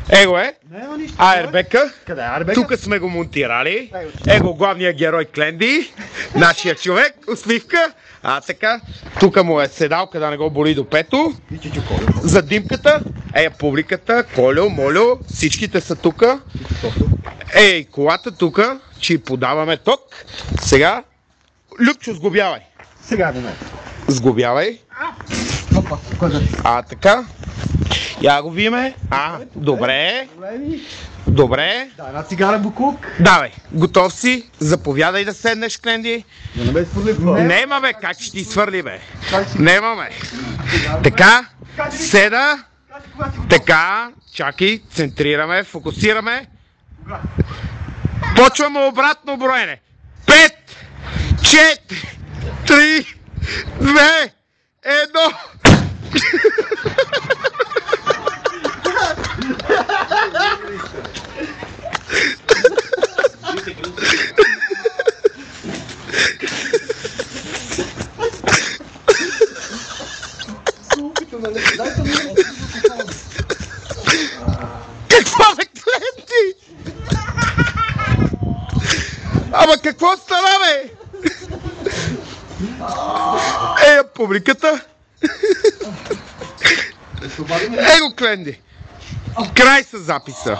Его е. Айрбека. Къде е Айрбека? Тук сме го монтирали. Его главният герой Кленди. Нашия човек. Усмивка. Така. Тук му е седалка да не го боли до пето. За димката. Публиката. Колю, Молю. Всичките са тук. Колата тук. Че подаваме ток. Сега. Любчо, сглобявай. Сега е момент. Сглобявай. Така. Я го виме. Добре. Добре. Дай една цигара, буклук. Давай. Готов си. Заповядай да седнеш, Кленди. Да не ме свърли в Нема, бе. Как ще ти свърли, бе? Нема, бе. Така. Седа. Така. Чакай. Центрираме. Фокусираме. Почваме обратно броене. 5, 4, 3, 2, 1. Какво, бе, Кленди? Ама какво стана, бе? Публиката. Го, Кленди. Край с записа.